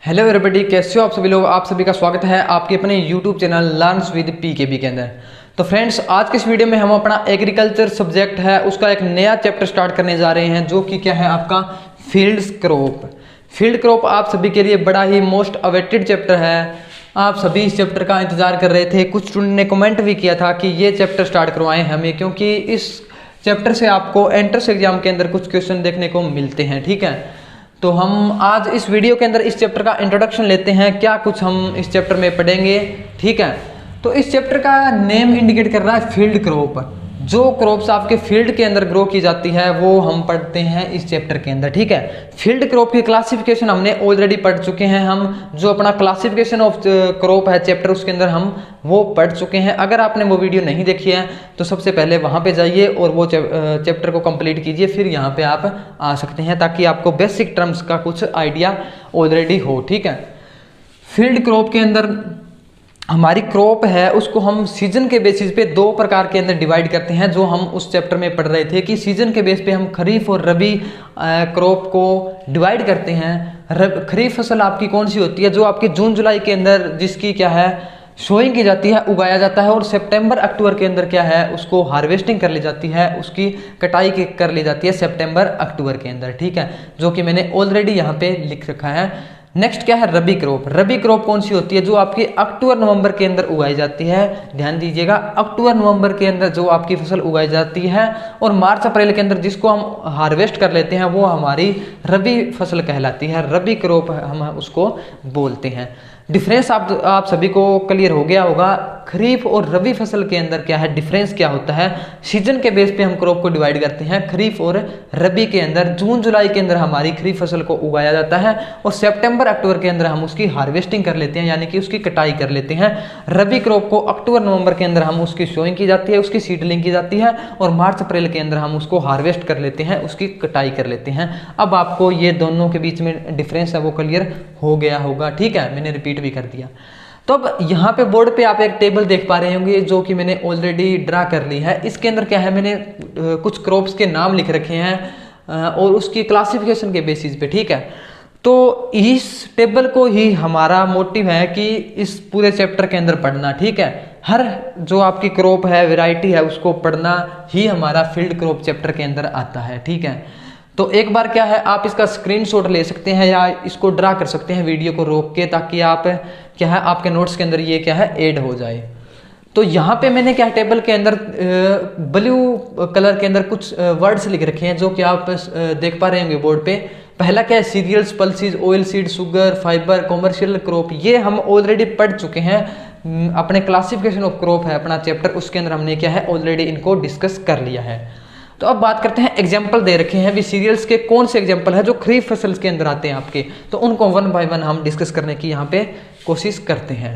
Hello everybody, कैसे हो आप सभी लोग। आप सभी का स्वागत है आपके अपने YouTube channel learns with pKb के अंदर। तो फ्रेंड्स, आज के इस वीडियो में हम अपना एग्रीकल्चर सब्जेक्ट है उसका एक नया चैप्टर स्टार्ट करने जा रहे हैं, जो कि क्या है आपका फील्ड क्रॉप। फील्ड क्रॉप आप सभी के लिए बड़ा ही मोस्ट अवेटेड चैप्टर है। आप सभी इस चैप्टर का इंतजार कर रहे थे। कुछ स्टूडेंट ने कमेंट भी किया था कि ये चैप्टर स्टार्ट करवाएं हमें, क्योंकि इस चैप्टर से आपको एंट्रेंस एग्जाम के अंदर कुछ क्वेश्चन देखने को मिलते हैं। ठीक है, तो हम आज इस वीडियो के अंदर इस चैप्टर का इंट्रोडक्शन लेते हैं, क्या कुछ हम इस चैप्टर में पढ़ेंगे। ठीक है, तो इस चैप्टर का नेम इंडिकेट कर रहा है फील्ड क्रॉप। जो क्रॉप्स आपके फील्ड के अंदर ग्रो की जाती है वो हम पढ़ते हैं इस चैप्टर के अंदर। ठीक है, फील्ड क्रॉप की क्लासिफिकेशन हमने ऑलरेडी पढ़ चुके हैं। हम जो अपना क्लासिफिकेशन ऑफ क्रॉप है चैप्टर, उसके अंदर हम वो पढ़ चुके हैं। अगर आपने वो वीडियो नहीं देखी है तो सबसे पहले वहाँ पे जाइए और वो चैप्टर को कंप्लीट कीजिए, फिर यहाँ पे आप आ सकते हैं, ताकि आपको बेसिक टर्म्स का कुछ आइडिया ऑलरेडी हो। ठीक है, फील्ड क्रॉप के अंदर हमारी क्रॉप है उसको हम सीजन के बेसिस पे दो प्रकार के अंदर डिवाइड करते हैं, जो हम उस चैप्टर में पढ़ रहे थे कि सीजन के बेस पे हम खरीफ और रबी क्रॉप को डिवाइड करते हैं। खरीफ फसल आपकी कौन सी होती है, जो आपकी जून जुलाई के अंदर जिसकी क्या है सोइंग की जाती है, उगाया जाता है, और सितंबर अक्टूबर के अंदर क्या है उसको हार्वेस्टिंग कर ली जाती है, उसकी कटाई कर ली जाती है सितंबर अक्टूबर के अंदर। ठीक है, जो कि मैंने ऑलरेडी यहाँ पे लिख रखा है। नेक्स्ट क्या है रबी क्रॉप। रबी क्रॉप कौन सी होती है, जो आपकी अक्टूबर नवंबर के अंदर उगाई जाती है। ध्यान दीजिएगा, अक्टूबर नवंबर के अंदर जो आपकी फसल उगाई जाती है, और मार्च अप्रैल के अंदर जिसको हम हार्वेस्ट कर लेते हैं, वो हमारी रबी फसल कहलाती है। रबी क्रॉप हम उसको बोलते हैं। डिफरेंस आप सभी को क्लियर हो गया होगा। खरीफ और रबी फसल के अंदर क्या है डिफरेंस, क्या होता है। सीजन के बेस पे हम क्रॉप को डिवाइड करते हैं खरीफ और रबी के अंदर। जून जुलाई के अंदर हमारी खरीफ फसल को उगाया जाता है, और सितंबर अक्टूबर के अंदर हम उसकी हार्वेस्टिंग कर लेते हैं, यानी कि उसकी कटाई कर लेते हैं। रबी क्रॉप को अक्टूबर नवंबर के अंदर हम उसकी सोइंग की जाती है, उसकी सीडलिंग की जाती है, और मार्च अप्रैल के अंदर हम उसको हार्वेस्ट कर लेते हैं, उसकी कटाई कर लेते हैं। अब आपको ये दोनों के बीच में डिफरेंस है वो क्लियर हो गया होगा। ठीक है, मैंने रिपीट भी कर दिया। तो अब यहाँ पे बोर्ड पे आप एक टेबल देख पा रहे होंगे, जो कि मैंने ऑलरेडी ड्रा कर ली है। इसके अंदर क्या है, मैंने कुछ क्रॉप्स के नाम लिख रखे हैं और उसकी क्लासिफिकेशन के बेसिस पे। ठीक है, तो इस टेबल को ही हमारा मोटिव है कि इस पूरे चैप्टर के अंदर पढ़ना। ठीक है, हर जो आपकी क्रॉप है, वैरायटी है, उसको पढ़ना ही हमारा फील्ड क्रॉप चैप्टर के अंदर आता है। ठीक है, तो एक बार क्या है आप इसका स्क्रीनशॉट ले सकते हैं या इसको ड्रा कर सकते हैं वीडियो को रोक के, ताकि आप क्या है आपके नोट्स के अंदर ये क्या है ऐड हो जाए। तो यहाँ पे मैंने क्या टेबल के अंदर ब्लू कलर के अंदर कुछ वर्ड्स लिख रखे हैं, जो कि आप देख पा रहे होंगे बोर्ड पे। पहला क्या है cereals, pulses, oil seed, sugar, fibre, commercial crop. ये हम ऑलरेडी पढ़ चुके हैं। अपने क्लासिफिकेशन ऑफ क्रॉप है अपना चैप्टर, उसके अंदर हमने क्या है ऑलरेडी इनको डिस्कस कर लिया है। तो अब बात करते हैं, एग्जाम्पल दे रखे हैं भी सीरियल्स के कौन से एग्जाम्पल है जो खरीफ फसल के अंदर आते हैं आपके, तो उनको वन बाय वन हम डिस्कस करने की यहाँ पे कोशिश करते हैं।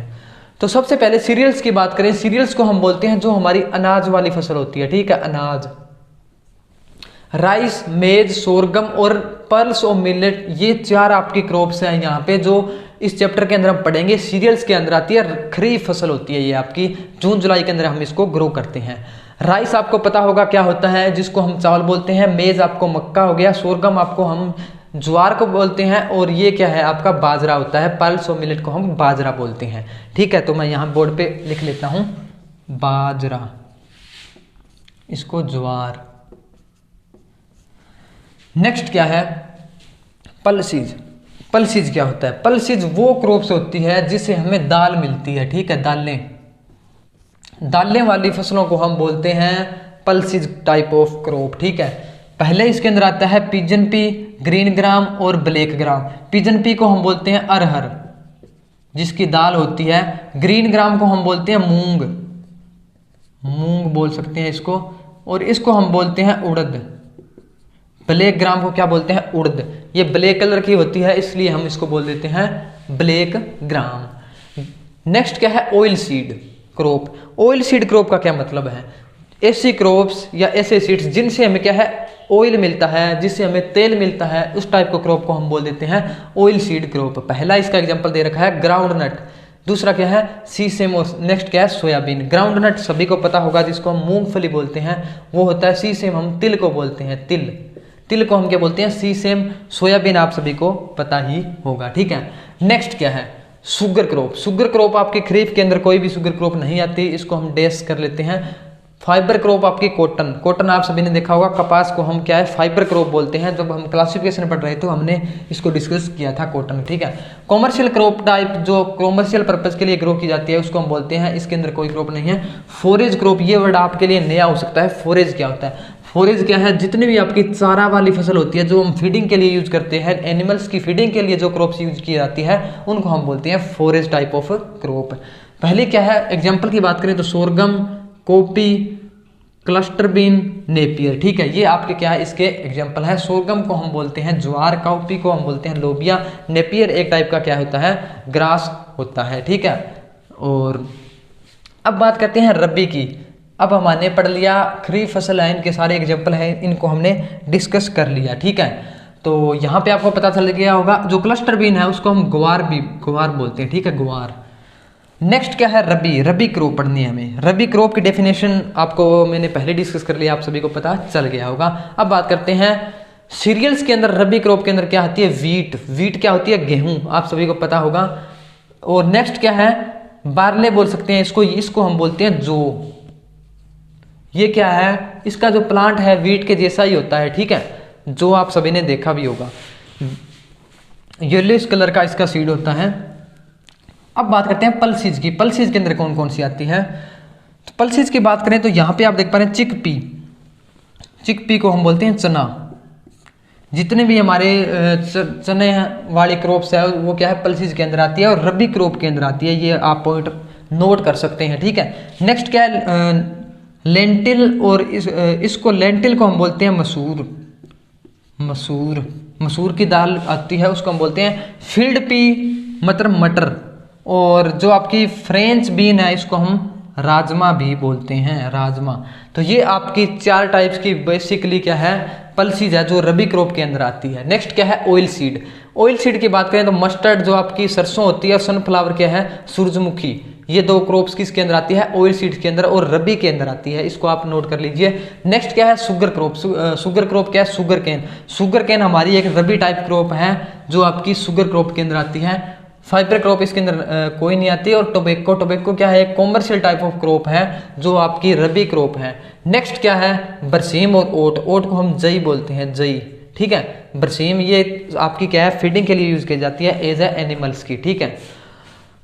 तो सबसे पहले सीरियल्स की बात करें। सीरियल्स को हम बोलते हैं जो हमारी अनाज वाली फसल होती है। ठीक है, अनाज, राइस, मेज, सोरगम और पर्ल्स और मिलेट, ये चार आपकी क्रॉप्स हैं यहाँ पे, जो इस चैप्टर के अंदर हम पढ़ेंगे। सीरियल्स के अंदर आती है, खरीफ फसल होती है ये आपकी, जून जुलाई के अंदर हम इसको ग्रो करते हैं। राइस आपको पता होगा क्या होता है, जिसको हम चावल बोलते हैं। मेज आपको मक्का हो गया, सोरगम आपको हम ज्वार को बोलते हैं, और ये क्या है आपका बाजरा होता है। पल्स और मिलेट को हम बाजरा बोलते हैं। ठीक है, तो मैं यहाँ बोर्ड पे लिख लेता हूँ बाजरा, इसको ज्वार। नेक्स्ट क्या है पल्सीज। पल्सीज क्या होता है, पल्सीज वो क्रॉप्स होती है जिससे हमें दाल मिलती है। ठीक है, दालें वाली फसलों को हम बोलते हैं पल्सीज टाइप ऑफ क्रॉप। ठीक है, पहले इसके अंदर आता है पिजन पी, ग्रीन ग्राम और ब्लैक ग्राम। पिजन पी को हम बोलते हैं अरहर, जिसकी दाल होती है। ग्रीन ग्राम को हम बोलते हैं मूंग, मूंग बोल सकते हैं इसको, और इसको हम बोलते हैं उड़द। ब्लैक ग्राम को क्या बोलते हैं, उड़द। ये ब्लैक कलर की होती है, इसलिए हम इसको बोल देते हैं ब्लैक ग्राम। नेक्स्ट क्या है oil seed crop. Oil seed crop का क्या मतलब है, ऐसी क्रॉप्स या ऐसे सीड्स जिनसे हमें क्या है ऑयल मिलता है, जिससे हमें तेल मिलता है, उस टाइप को क्रॉप को हम बोल देते हैं ऑयल सीड क्रॉप। पहला इसका एग्जांपल दे रखा है ग्राउंड नट, दूसरा क्या है सीसेम, और नेक्स्ट क्या है सोयाबीन। ग्राउंड नट सभी को पता होगा, जिसको हम मूंगफली बोलते हैं, वो होता है सीसेम, हम तिल को बोलते हैं तिल। तिल को हम क्या बोलते हैं, सीसेम। सोयाबीन आप सभी को पता ही होगा, ठीक है। नेक्स्ट क्या है, शुगर क्रॉप। शुगर क्रॉप आपके खरीफ के अंदर कोई भी शुगर क्रॉप नहीं आती, इसको हम डैश कर लेते हैं। फाइबर क्रॉप आपकी कॉटन। कॉटन आप सभी ने देखा होगा, कपास को हम क्या है, फाइबर क्रॉप बोलते हैं। जब हम क्लासिफिकेशन पढ़ रहे थे तो हमने इसको डिस्कस किया था, कॉटन, ठीक है। कॉमर्शियल क्रॉप टाइप, जो कॉमर्शियल पर्पज के लिए ग्रो की जाती है, उसको हम बोलते हैं, इसके अंदर कोई क्रॉप नहीं है। फोरेज क्रॉप, ये वर्ड आपके लिए नया हो सकता है। फोरेज क्या होता है, फोरेज क्या है, जितनी भी आपकी चारा वाली फसल होती है, जो हम फीडिंग के लिए यूज करते हैं, एनिमल्स की फीडिंग के लिए जो क्रॉप्स यूज की जाती है, उनको हम बोलते हैं फोरेज टाइप ऑफ क्रॉप। पहले क्या है, एग्जाम्पल की बात करें तो sorghum, cowpea, cluster bean, napier, ठीक है। ये आपके क्या है, इसके एग्जाम्पल है। सोरगम को हम बोलते हैं ज्वार, कॉपी को हम बोलते हैं लोबिया, नेपियर एक टाइप का क्या होता है, ग्रास होता है, ठीक है। और अब बात करते हैं रबी की। अब हमने पढ़ लिया खरीफ फसल है, इनके सारे एग्जाम्पल हैं, इनको हमने डिस्कस कर लिया, ठीक है। तो यहाँ पे आपको पता चल गया होगा, जो क्लस्टर बीन है उसको हम ग्वार बोलते हैं, ठीक है, ग्वार। नेक्स्ट क्या है, रबी। रबी क्रॉप पढ़नी है हमें। रबी क्रॉप की डेफिनेशन आपको मैंने पहले डिस्कस कर लिया, आप सभी को पता चल गया होगा। अब बात करते हैं सीरियल्स के अंदर, रबी क्रॉप के अंदर क्या होती है, वीट। वीट क्या होती है, गेहूं, आप सभी को पता होगा। और नेक्स्ट क्या है, बार्ले बोल सकते हैं इसको हम बोलते हैं जौ। ये क्या है, इसका जो प्लांट है वीट के जैसा ही होता है, ठीक है, जो आप सभी ने देखा भी होगा, येलोइश कलर का इसका सीड होता है। अब बात करते हैं पल्सीज की। पल्सीज के अंदर कौन कौन सी आती है, तो पल्सीज की बात करें तो यहाँ पे आप देख पा रहे हैं चिकपी। चिकपी को हम बोलते हैं चना। जितने भी हमारे चने वाली क्रॉप्स है वो क्या है, पल्सीज के अंदर आती है, और रबी क्रॉप के अंदर आती है। ये आप पॉइंट नोट कर सकते हैं, ठीक है। नेक्स्ट क्या है, लेंटिल, और इसको लेंटिल को हम बोलते हैं मसूर। मसूर की दाल आती है, उसको हम बोलते हैं फील्ड पी, मतलब मटर। और जो आपकी फ्रेंच बीन है, इसको हम राजमा भी बोलते हैं, राजमा। तो ये आपकी 4 टाइप्स की बेसिकली क्या है, पल्सीज है, जो रबी क्रॉप के अंदर आती है। नेक्स्ट क्या है, ऑयल सीड। ऑयल सीड की बात करें तो मस्टर्ड जो आपकी सरसों होती है, और सनफ्लावर क्या है, सूरजमुखी। ये 2 क्रॉप्स किसके अंदर आती है, ऑयल सीड्स के अंदर, और रबी के अंदर आती है, इसको आप नोट कर लीजिए। नेक्स्ट क्या है, शुगर क्रॉप। शुगर क्रॉप क्या है, शुगर केन। शुगर केन हमारी एक रबी टाइप क्रॉप है, जो आपकी शुगर क्रॉप के अंदर आती है। फाइबर क्रॉप इसके अंदर कोई नहीं आती। और टोबैको क्या है, एक कॉमर्शियल टाइप ऑफ क्रॉप है, जो आपकी रबी क्रॉप है। नेक्स्ट क्या है, बरसीम और ओट। ओट को हम जई बोलते हैं, जई, ठीक है। बरसीम ये आपकी क्या है, फीडिंग के लिए यूज की जाती है, एज ए एनिमल्स की, ठीक है।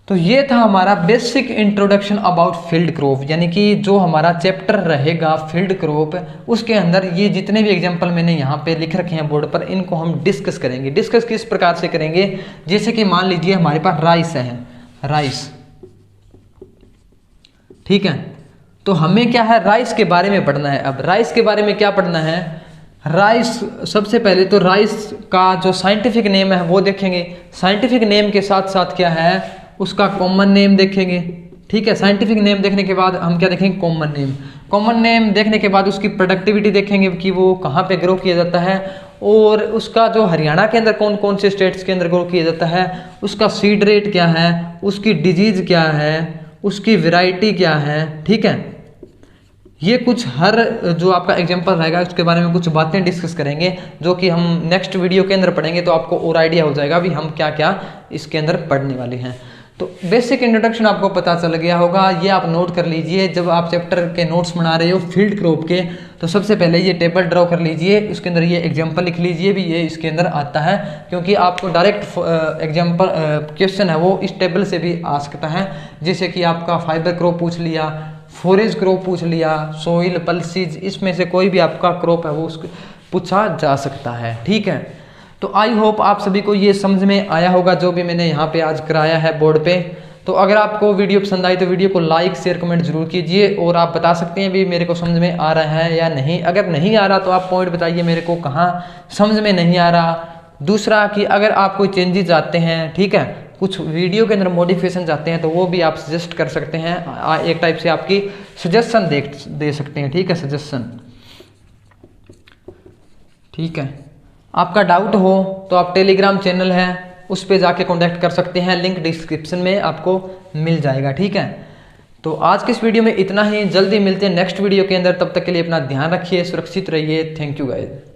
तो ये था हमारा basic introduction about field crop, यानी कि जो हमारा चैप्टर रहेगा फील्ड क्रॉप, उसके अंदर ये जितने भी एग्जांपल मैंने यहाँ पे लिख रखे हैं बोर्ड पर, इनको हम डिस्कस करेंगे। डिस्कस किस प्रकार से करेंगे, जैसे कि मान लीजिए हमारे पास राइस है, राइस, ठीक है। तो हमें क्या है, राइस के बारे में पढ़ना है। अब राइस के बारे में क्या पढ़ना है, राइस, सबसे पहले तो राइस का जो साइंटिफिक नेम है वो देखेंगे। साइंटिफिक नेम के साथ साथ क्या है, उसका कॉमन नेम देखेंगे, ठीक है। साइंटिफिक नेम देखने के बाद हम क्या देखेंगे, कॉमन नेम। कॉमन नेम देखने के बाद उसकी प्रोडक्टिविटी देखेंगे कि वो कहाँ पे ग्रो किया जाता है, और उसका जो हरियाणा के अंदर कौन कौन से स्टेट्स के अंदर ग्रो किया जाता है, उसका सीड रेट क्या है, उसकी डिजीज क्या है, उसकी वैरायटी क्या है, ठीक है। ये कुछ हर जो आपका एग्जांपल रहेगा उसके बारे में कुछ बातें डिस्कस करेंगे, जो कि हम नेक्स्ट वीडियो के अंदर पढ़ेंगे, तो आपको और आइडिया हो जाएगा भी हम क्या क्या इसके अंदर पढ़ने वाले हैं। तो बेसिक इंट्रोडक्शन आपको पता चल गया होगा, ये आप नोट कर लीजिए। जब आप चैप्टर के नोट्स बना रहे हो फील्ड क्रॉप के, तो सबसे पहले ये टेबल ड्रॉ कर लीजिए, उसके अंदर ये एग्जांपल लिख लीजिए भी ये इसके अंदर आता है, क्योंकि आपको डायरेक्ट एग्जांपल क्वेश्चन है वो इस टेबल से भी आ सकता है। जैसे कि आपका फाइबर क्रॉप पूछ लिया, फोरेज क्रॉप पूछ लिया, सोइल, पल्सीज, इसमें से कोई भी आपका क्रॉप है वो उसको पूछा जा सकता है, ठीक है। तो आई होप आप सभी को ये समझ में आया होगा जो भी मैंने यहाँ पे आज कराया है बोर्ड पे। तो अगर आपको वीडियो पसंद आई तो वीडियो को लाइक, शेयर, कमेंट जरूर कीजिए, और आप बता सकते हैं भी मेरे को समझ में आ रहा है या नहीं। अगर नहीं आ रहा तो आप पॉइंट बताइए मेरे को कहाँ समझ में नहीं आ रहा। दूसरा कि अगर आप कोई चेंजेस चाहते हैं, ठीक है, कुछ वीडियो के अंदर मॉडिफिकेशन चाहते हैं, तो वो भी आप सजेस्ट कर सकते हैं। एक टाइप से आपकी सजेशन दे सकते हैं, ठीक है, सजेशन, ठीक है। आपका डाउट हो तो आप टेलीग्राम चैनल है उस पर जाके कांटेक्ट कर सकते हैं, लिंक डिस्क्रिप्शन में आपको मिल जाएगा, ठीक है। तो आज के इस वीडियो में इतना ही, जल्दी मिलते हैं नेक्स्ट वीडियो के अंदर। तब तक के लिए अपना ध्यान रखिए, सुरक्षित रहिए। Thank you guys.